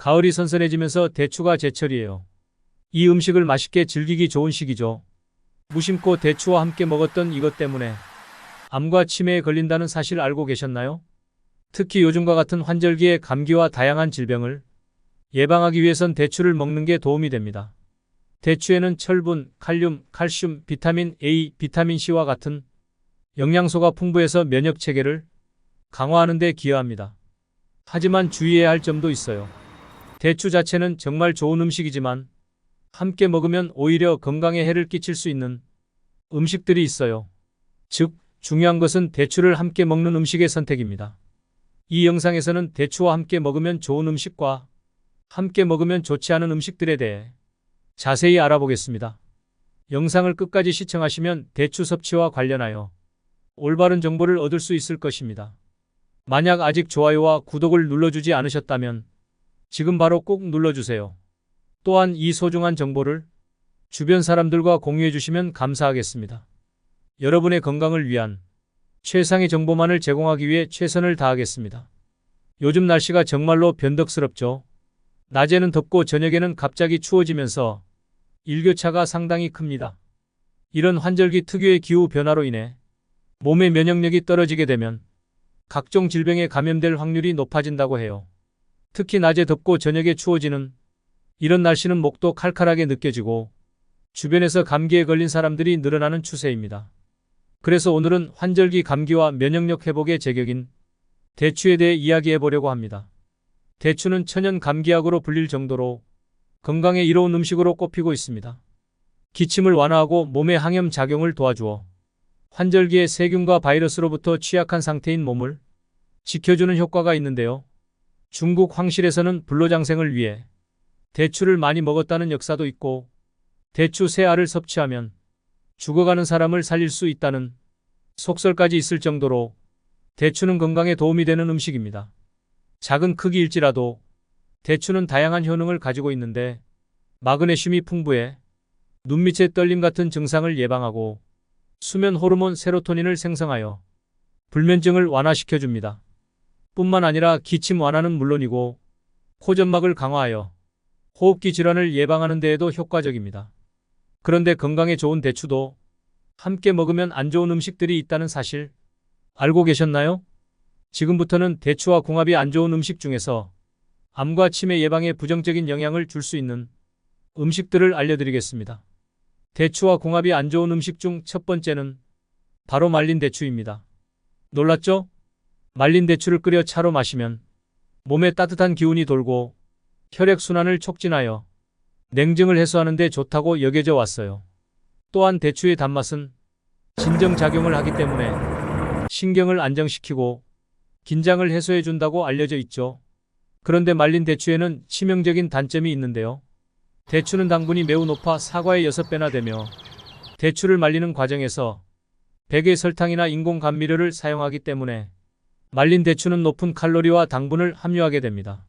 가을이 선선해지면서 대추가 제철이에요. 이 음식을 맛있게 즐기기 좋은 시기죠. 무심코 대추와 함께 먹었던 이것 때문에 암과 치매에 걸린다는 사실 알고 계셨나요? 특히 요즘과 같은 환절기에 감기와 다양한 질병을 예방하기 위해선 대추를 먹는 게 도움이 됩니다. 대추에는 철분, 칼륨, 칼슘, 비타민 A, 비타민 C와 같은 영양소가 풍부해서 면역 체계를 강화하는 데 기여합니다. 하지만 주의해야 할 점도 있어요. 대추 자체는 정말 좋은 음식이지만 함께 먹으면 오히려 건강에 해를 끼칠 수 있는 음식들이 있어요. 즉, 중요한 것은 대추를 함께 먹는 음식의 선택입니다. 이 영상에서는 대추와 함께 먹으면 좋은 음식과 함께 먹으면 좋지 않은 음식들에 대해 자세히 알아보겠습니다. 영상을 끝까지 시청하시면 대추 섭취와 관련하여 올바른 정보를 얻을 수 있을 것입니다. 만약 아직 좋아요와 구독을 눌러주지 않으셨다면 지금 바로 꼭 눌러주세요. 또한 이 소중한 정보를 주변 사람들과 공유해 주시면 감사하겠습니다. 여러분의 건강을 위한 최상의 정보만을 제공하기 위해 최선을 다하겠습니다. 요즘 날씨가 정말로 변덕스럽죠. 낮에는 덥고 저녁에는 갑자기 추워지면서 일교차가 상당히 큽니다. 이런 환절기 특유의 기후 변화로 인해 몸의 면역력이 떨어지게 되면 각종 질병에 감염될 확률이 높아진다고 해요. 특히 낮에 덥고 저녁에 추워지는 이런 날씨는 목도 칼칼하게 느껴지고 주변에서 감기에 걸린 사람들이 늘어나는 추세입니다. 그래서 오늘은 환절기 감기와 면역력 회복의 제격인 대추에 대해 이야기해 보려고 합니다. 대추는 천연 감기약으로 불릴 정도로 건강에 이로운 음식으로 꼽히고 있습니다. 기침을 완화하고 몸의 항염 작용을 도와주어 환절기에 세균과 바이러스로부터 취약한 상태인 몸을 지켜주는 효과가 있는데요. 중국 황실에서는 불로장생을 위해 대추를 많이 먹었다는 역사도 있고 대추 세 알을 섭취하면 죽어가는 사람을 살릴 수 있다는 속설까지 있을 정도로 대추는 건강에 도움이 되는 음식입니다. 작은 크기일지라도 대추는 다양한 효능을 가지고 있는데 마그네슘이 풍부해 눈밑의 떨림 같은 증상을 예방하고 수면 호르몬 세로토닌을 생성하여 불면증을 완화시켜줍니다. 뿐만 아니라 기침 완화는 물론이고 코점막을 강화하여 호흡기 질환을 예방하는 데에도 효과적입니다. 그런데 건강에 좋은 대추도 함께 먹으면 안 좋은 음식들이 있다는 사실 알고 계셨나요? 지금부터는 대추와 궁합이 안 좋은 음식 중에서 암과 치매 예방에 부정적인 영향을 줄 수 있는 음식들을 알려드리겠습니다. 대추와 궁합이 안 좋은 음식 중 첫 번째는 바로 말린 대추입니다. 놀랐죠? 말린 대추를 끓여 차로 마시면 몸에 따뜻한 기운이 돌고 혈액순환을 촉진하여 냉증을 해소하는 데 좋다고 여겨져 왔어요. 또한 대추의 단맛은 진정작용을 하기 때문에 신경을 안정시키고 긴장을 해소해 준다고 알려져 있죠. 그런데 말린 대추에는 치명적인 단점이 있는데요. 대추는 당분이 매우 높아 사과의 6배나 되며 대추를 말리는 과정에서 백의 설탕이나 인공 감미료를 사용하기 때문에 말린 대추는 높은 칼로리와 당분을 함유하게 됩니다.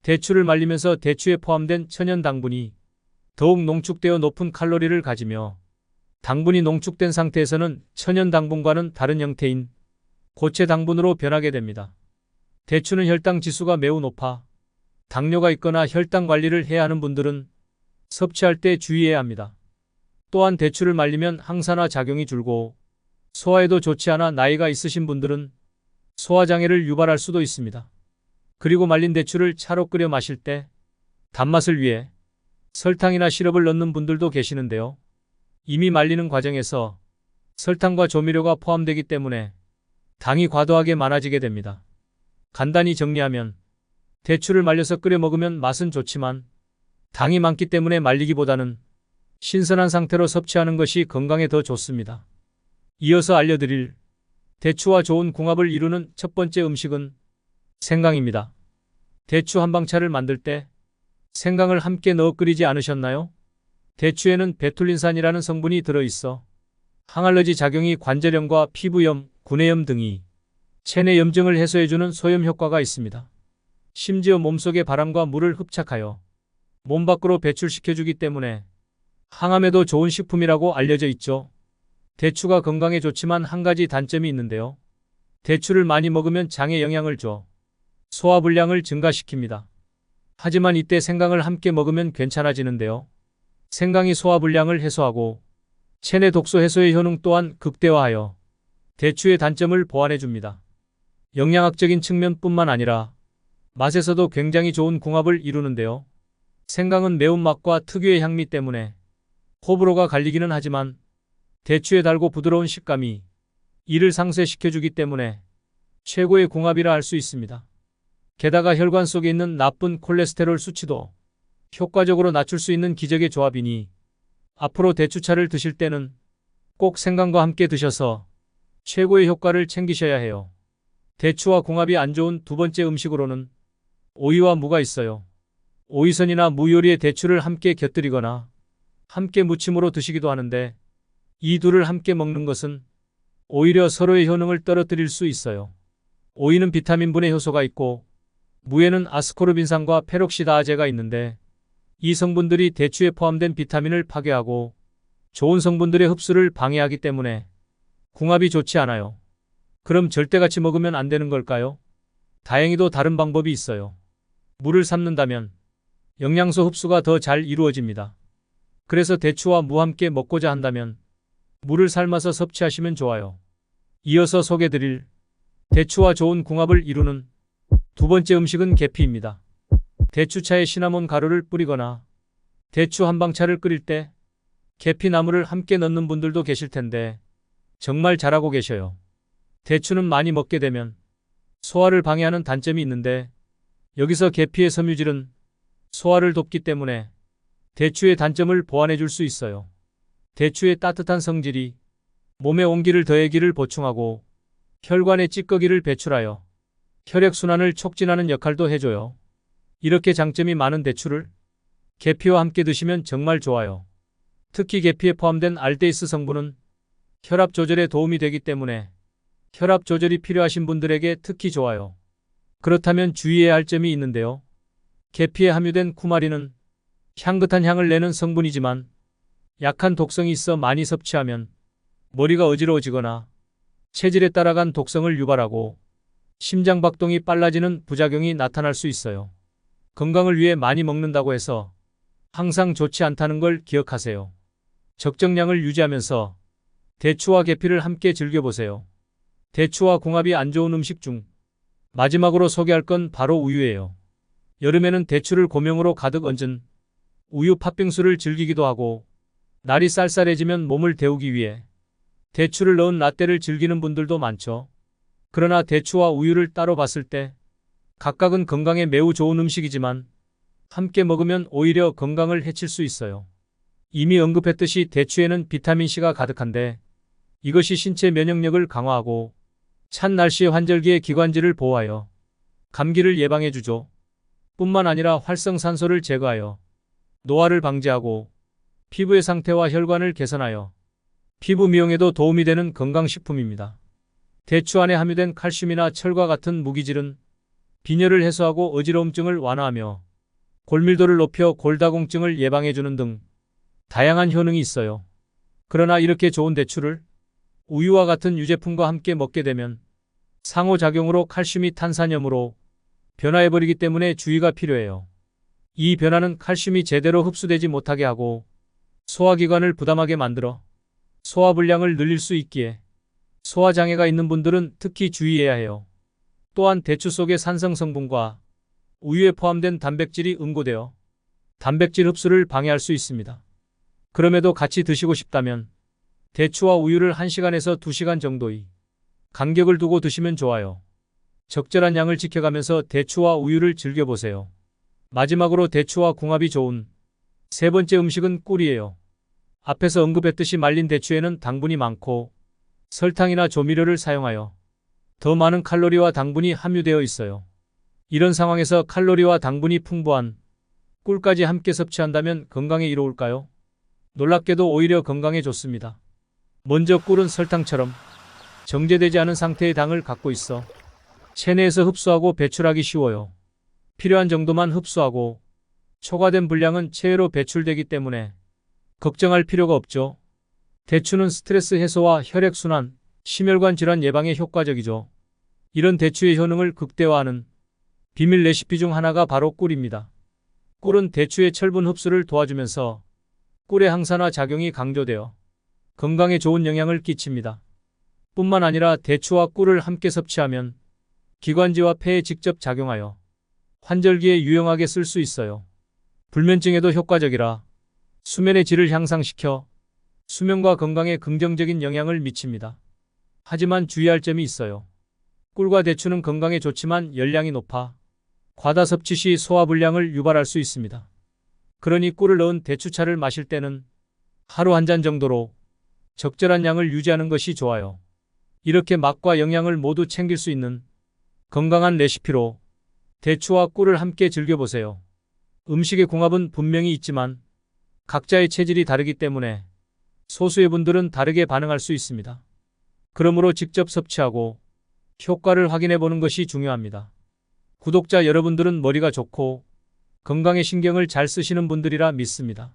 대추를 말리면서 대추에 포함된 천연 당분이 더욱 농축되어 높은 칼로리를 가지며 당분이 농축된 상태에서는 천연 당분과는 다른 형태인 고체 당분으로 변하게 됩니다. 대추는 혈당 지수가 매우 높아 당뇨가 있거나 혈당 관리를 해야 하는 분들은 섭취할 때 주의해야 합니다. 또한 대추를 말리면 항산화 작용이 줄고 소화에도 좋지 않아 나이가 있으신 분들은 소화장애를 유발할 수도 있습니다. 그리고 말린 대추를 차로 끓여 마실 때 단맛을 위해 설탕이나 시럽을 넣는 분들도 계시는데요. 이미 말리는 과정에서 설탕과 조미료가 포함되기 때문에 당이 과도하게 많아지게 됩니다. 간단히 정리하면 대추를 말려서 끓여 먹으면 맛은 좋지만 당이 많기 때문에 말리기보다는 신선한 상태로 섭취하는 것이 건강에 더 좋습니다. 이어서 알려드릴 대추와 좋은 궁합을 이루는 첫 번째 음식은 생강입니다. 대추 한방차를 만들 때 생강을 함께 넣어 끓이지 않으셨나요? 대추에는 베툴린산이라는 성분이 들어있어 항알러지 작용이 관절염과 피부염, 구내염 등이 체내 염증을 해소해주는 소염 효과가 있습니다. 심지어 몸속의 바람과 물을 흡착하여 몸 밖으로 배출시켜주기 때문에 항암에도 좋은 식품이라고 알려져 있죠. 대추가 건강에 좋지만 한 가지 단점이 있는데요. 대추를 많이 먹으면 장에 영향을 줘 소화불량을 증가시킵니다. 하지만 이때 생강을 함께 먹으면 괜찮아지는데요. 생강이 소화불량을 해소하고 체내 독소 해소의 효능 또한 극대화하여 대추의 단점을 보완해줍니다. 영양학적인 측면뿐만 아니라 맛에서도 굉장히 좋은 궁합을 이루는데요. 생강은 매운맛과 특유의 향미 때문에 호불호가 갈리기는 하지만 대추의 달고 부드러운 식감이 이를 상쇄시켜주기 때문에 최고의 궁합이라 할 수 있습니다. 게다가 혈관 속에 있는 나쁜 콜레스테롤 수치도 효과적으로 낮출 수 있는 기적의 조합이니 앞으로 대추차를 드실 때는 꼭 생강과 함께 드셔서 최고의 효과를 챙기셔야 해요. 대추와 궁합이 안 좋은 두 번째 음식으로는 오이와 무가 있어요. 오이선이나 무 요리에 대추를 함께 곁들이거나 함께 무침으로 드시기도 하는데 이 둘을 함께 먹는 것은 오히려 서로의 효능을 떨어뜨릴 수 있어요. 오이는 비타민분해 효소가 있고 무에는 아스코르빈산과 페록시다아제가 있는데 이 성분들이 대추에 포함된 비타민을 파괴하고 좋은 성분들의 흡수를 방해하기 때문에 궁합이 좋지 않아요. 그럼 절대 같이 먹으면 안 되는 걸까요? 다행히도 다른 방법이 있어요. 무를 삶는다면 영양소 흡수가 더 잘 이루어집니다. 그래서 대추와 무 함께 먹고자 한다면 무를 삶아서 섭취하시면 좋아요. 이어서 소개드릴 대추와 좋은 궁합을 이루는 두 번째 음식은 계피입니다. 대추차에 시나몬 가루를 뿌리거나 대추 한방차를 끓일 때 계피나물을 함께 넣는 분들도 계실 텐데 정말 잘하고 계셔요. 대추는 많이 먹게 되면 소화를 방해하는 단점이 있는데 여기서 계피의 섬유질은 소화를 돕기 때문에 대추의 단점을 보완해 줄 수 있어요. 대추의 따뜻한 성질이 몸에 온기를 더해기를 보충하고 혈관의 찌꺼기를 배출하여 혈액순환을 촉진하는 역할도 해줘요. 이렇게 장점이 많은 대추를 계피와 함께 드시면 정말 좋아요. 특히 계피에 포함된 알데히드 성분은 혈압 조절에 도움이 되기 때문에 혈압 조절이 필요하신 분들에게 특히 좋아요. 그렇다면 주의해야 할 점이 있는데요. 계피에 함유된 쿠마린은 향긋한 향을 내는 성분이지만 약한 독성이 있어 많이 섭취하면 머리가 어지러워지거나 체질에 따라간 독성을 유발하고 심장 박동이 빨라지는 부작용이 나타날 수 있어요. 건강을 위해 많이 먹는다고 해서 항상 좋지 않다는 걸 기억하세요. 적정량을 유지하면서 대추와 계피를 함께 즐겨보세요. 대추와 궁합이 안 좋은 음식 중 마지막으로 소개할 건 바로 우유예요. 여름에는 대추를 고명으로 가득 얹은 우유 팥빙수를 즐기기도 하고 날이 쌀쌀해지면 몸을 데우기 위해 대추를 넣은 라떼를 즐기는 분들도 많죠. 그러나 대추와 우유를 따로 봤을 때 각각은 건강에 매우 좋은 음식이지만 함께 먹으면 오히려 건강을 해칠 수 있어요. 이미 언급했듯이 대추에는 비타민C가 가득한데 이것이 신체 면역력을 강화하고 찬 날씨의 환절기에 기관지를 보호하여 감기를 예방해주죠. 뿐만 아니라 활성산소를 제거하여 노화를 방지하고 피부의 상태와 혈관을 개선하여 피부 미용에도 도움이 되는 건강식품입니다. 대추 안에 함유된 칼슘이나 철과 같은 무기질은 빈혈을 해소하고 어지러움증을 완화하며 골밀도를 높여 골다공증을 예방해주는 등 다양한 효능이 있어요. 그러나 이렇게 좋은 대추를 우유와 같은 유제품과 함께 먹게 되면 상호작용으로 칼슘이 탄산염으로 변화해버리기 때문에 주의가 필요해요. 이 변화는 칼슘이 제대로 흡수되지 못하게 하고 소화기관을 부담하게 만들어 소화불량을 늘릴 수 있기에 소화장애가 있는 분들은 특히 주의해야 해요. 또한 대추 속의 산성 성분과 우유에 포함된 단백질이 응고되어 단백질 흡수를 방해할 수 있습니다. 그럼에도 같이 드시고 싶다면 대추와 우유를 1시간에서 2시간 정도의 간격을 두고 드시면 좋아요. 적절한 양을 지켜가면서 대추와 우유를 즐겨보세요. 마지막으로 대추와 궁합이 좋은 세 번째 음식은 꿀이에요. 앞에서 언급했듯이 말린 대추에는 당분이 많고 설탕이나 조미료를 사용하여 더 많은 칼로리와 당분이 함유되어 있어요. 이런 상황에서 칼로리와 당분이 풍부한 꿀까지 함께 섭취한다면 건강에 이로울까요? 놀랍게도 오히려 건강에 좋습니다. 먼저 꿀은 설탕처럼 정제되지 않은 상태의 당을 갖고 있어 체내에서 흡수하고 배출하기 쉬워요. 필요한 정도만 흡수하고 초과된 분량은 체외로 배출되기 때문에 걱정할 필요가 없죠. 대추는 스트레스 해소와 혈액순환, 심혈관 질환 예방에 효과적이죠. 이런 대추의 효능을 극대화하는 비밀 레시피 중 하나가 바로 꿀입니다. 꿀은 대추의 철분 흡수를 도와주면서 꿀의 항산화 작용이 강조되어 건강에 좋은 영향을 끼칩니다. 뿐만 아니라 대추와 꿀을 함께 섭취하면 기관지와 폐에 직접 작용하여 환절기에 유용하게 쓸 수 있어요. 불면증에도 효과적이라 수면의 질을 향상시켜 수면과 건강에 긍정적인 영향을 미칩니다. 하지만 주의할 점이 있어요. 꿀과 대추는 건강에 좋지만 열량이 높아 과다 섭취 시 소화불량을 유발할 수 있습니다. 그러니 꿀을 넣은 대추차를 마실 때는 하루 한 잔 정도로 적절한 양을 유지하는 것이 좋아요. 이렇게 맛과 영양을 모두 챙길 수 있는 건강한 레시피로 대추와 꿀을 함께 즐겨보세요. 음식의 궁합은 분명히 있지만 각자의 체질이 다르기 때문에 소수의 분들은 다르게 반응할 수 있습니다. 그러므로 직접 섭취하고 효과를 확인해 보는 것이 중요합니다. 구독자 여러분들은 머리가 좋고 건강에 신경을 잘 쓰시는 분들이라 믿습니다.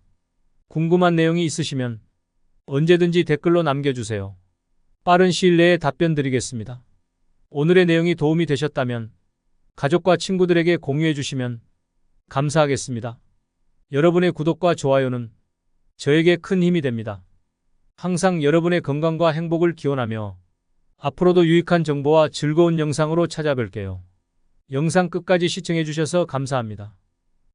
궁금한 내용이 있으시면 언제든지 댓글로 남겨주세요. 빠른 시일 내에 답변 드리겠습니다. 오늘의 내용이 도움이 되셨다면 가족과 친구들에게 공유해 주시면 감사하겠습니다. 여러분의 구독과 좋아요는 저에게 큰 힘이 됩니다. 항상 여러분의 건강과 행복을 기원하며 앞으로도 유익한 정보와 즐거운 영상으로 찾아뵐게요. 영상 끝까지 시청해 주셔서 감사합니다.